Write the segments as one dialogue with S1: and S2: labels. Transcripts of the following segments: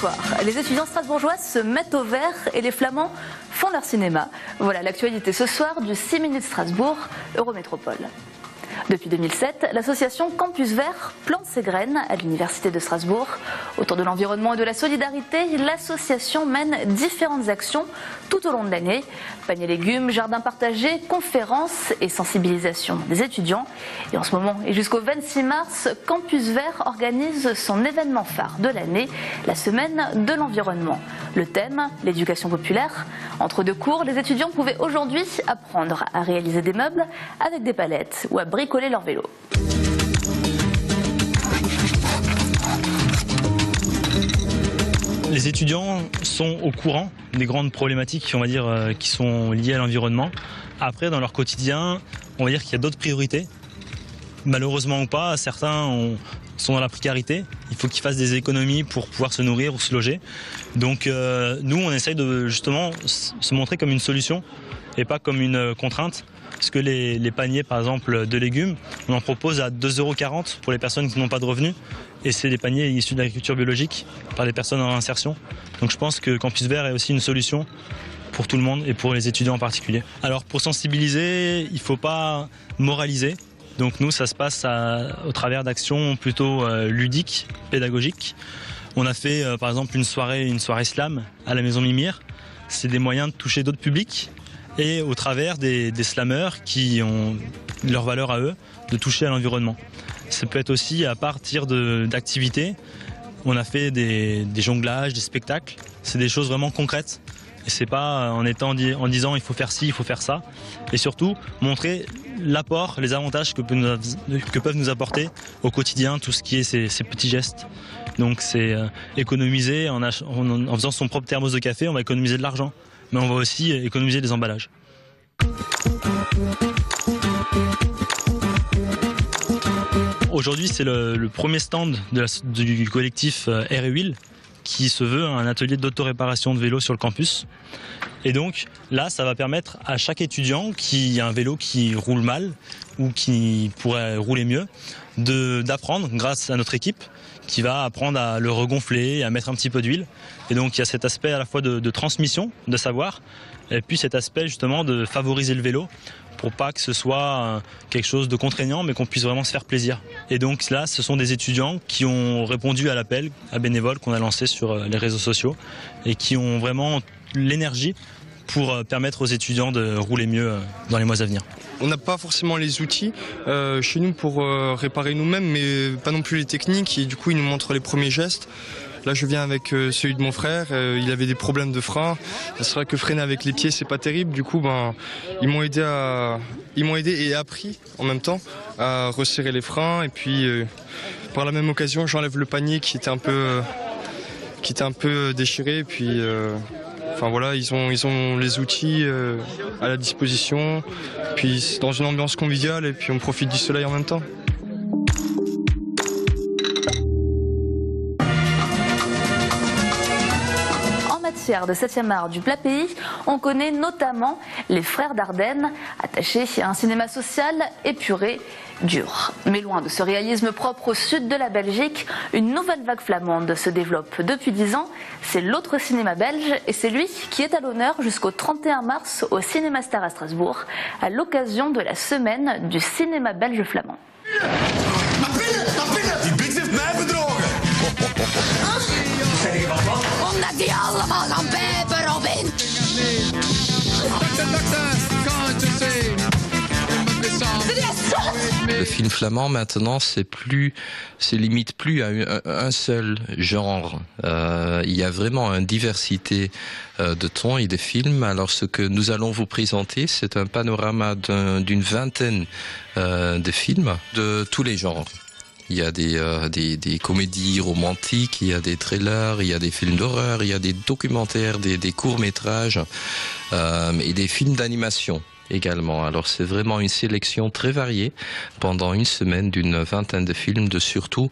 S1: soir, les étudiants strasbourgeois se mettent au vert et les Flamands font leur cinéma. Voilà l'actualité ce soir du 6 minutes Strasbourg, Eurométropole. Depuis 2007, l'association Campus Vert plante ses graines à l'Université de Strasbourg. Autour de l'environnement et de la solidarité, l'association mène différentes actions tout au long de l'année. Paniers légumes, jardins partagés, conférences et sensibilisation des étudiants. Et en ce moment et jusqu'au 26 mars, Campus Vert organise son événement phare de l'année, la semaine de l'environnement. Le thème, l'éducation populaire. Entre deux cours, les étudiants pouvaient aujourd'hui apprendre à réaliser des meubles avec des palettes ou à bricoler leur vélo.
S2: Les étudiants sont au courant des grandes problématiques, on va dire, qui sont liées à l'environnement. Après, dans leur quotidien, on va dire qu'il y a d'autres priorités. Malheureusement ou pas, certains sont dans la précarité. Il faut qu'ils fassent des économies pour pouvoir se nourrir ou se loger. Donc nous, on essaye de justement se montrer comme une solution et pas comme une contrainte. Parce que les paniers, par exemple, de légumes, on en propose à 2,40 € pour les personnes qui n'ont pas de revenus. Et c'est des paniers issus de l'agriculture biologique par les personnes en insertion. Donc je pense que Campus Vert est aussi une solution pour tout le monde et pour les étudiants en particulier. Alors pour sensibiliser, il ne faut pas moraliser. Donc nous, ça se passe au travers d'actions plutôt ludiques, pédagogiques. On a fait par exemple une soirée slam à la Maison Mimir. C'est des moyens de toucher d'autres publics. Et au travers des slameurs qui ont leur valeur à eux, de toucher à l'environnement. Ça peut être aussi à partir d'activités. On a fait des jonglages, des spectacles. C'est des choses vraiment concrètes. Et c'est pas en disant il faut faire ci, il faut faire ça. Et surtout, montrer l'apport, les avantages que peuvent nous apporter au quotidien, tout ce qui est ces petits gestes. Donc c'est économiser en faisant son propre thermos de café, on va économiser de l'argent. Mais on va aussi économiser les emballages. Aujourd'hui, c'est le premier stand du collectif Air et Wheel qui se veut un atelier d'autoréparation de vélos sur le campus. Et donc là, ça va permettre à chaque étudiant qui a un vélo qui roule mal ou qui pourrait rouler mieux d'apprendre grâce à notre équipe qui va apprendre à le regonfler, à mettre un petit peu d'huile. Et donc il y a cet aspect à la fois de transmission, de savoir, et puis cet aspect justement de favoriser le vélo pour pas que ce soit quelque chose de contraignant, mais qu'on puisse vraiment se faire plaisir. Et donc là, ce sont des étudiants qui ont répondu à l'appel à bénévoles qu'on a lancé sur les réseaux sociaux et qui ont vraiment l'énergie pour permettre aux étudiants de rouler mieux dans les mois à venir.
S3: On n'a pas forcément les outils chez nous pour réparer nous-mêmes, mais pas non plus les techniques, et du coup ils nous montrent les premiers gestes. Là je viens avec celui de mon frère, il avait des problèmes de frein. C'est vrai que freiner avec les pieds c'est pas terrible, du coup ils m'ont aidé et appris en même temps à resserrer les freins, et puis par la même occasion j'enlève le panier qui était un peu déchiré, et puis enfin voilà, ils ont les outils à la disposition, puis c'est dans une ambiance conviviale et puis on profite du soleil en même temps.
S1: En matière de 7e art du plat pays, on connaît notamment les Frères Dardenne, attachés à un cinéma social épuré, dur. Mais loin de ce réalisme propre au sud de la Belgique, une nouvelle vague flamande se développe depuis 10 ans. C'est l'autre cinéma belge et c'est lui qui est à l'honneur jusqu'au 31 mars au Cinéma Star à Strasbourg à l'occasion de la semaine du cinéma belge flamand.
S4: Le film flamand maintenant, c'est limite plus à un seul genre. Il y a vraiment une diversité de tons et de films. Alors ce que nous allons vous présenter, c'est un panorama d'une vingtaine de films de tous les genres. Il y a des comédies romantiques, il y a des trailers, il y a des films d'horreur, il y a des documentaires, des courts-métrages et des films d'animation également. Alors c'est vraiment une sélection très variée pendant une semaine d'une vingtaine de films de surtout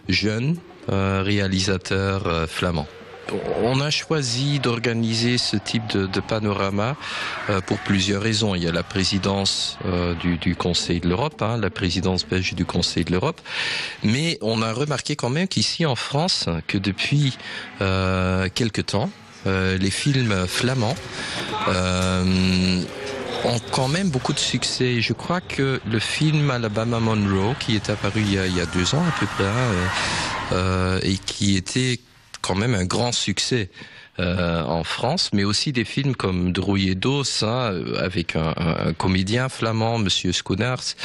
S4: jeunes réalisateurs flamands. on a choisi d'organiser ce type de panorama pour plusieurs raisons. Il y a la présidence du Conseil de l'Europe, la présidence belge du Conseil de l'Europe, mais on a remarqué quand même qu'ici en France, que depuis quelque temps, les films flamands ont quand même beaucoup de succès. Je crois que le film Alabama Monroe, qui est apparu il y a 2 ans à peu près, et qui était quand même un grand succès en France, mais aussi des films comme De Rouille et d'Os, avec un comédien flamand, Monsieur Schoenaerts,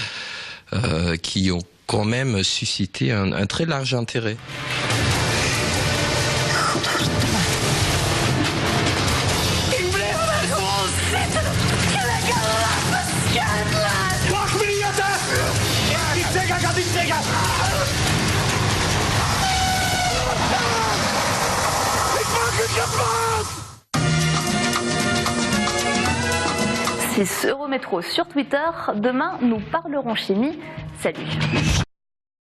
S4: qui ont quand même suscité un très large intérêt.
S1: C'est Eurométro sur Twitter. Demain, nous parlerons chimie. Salut.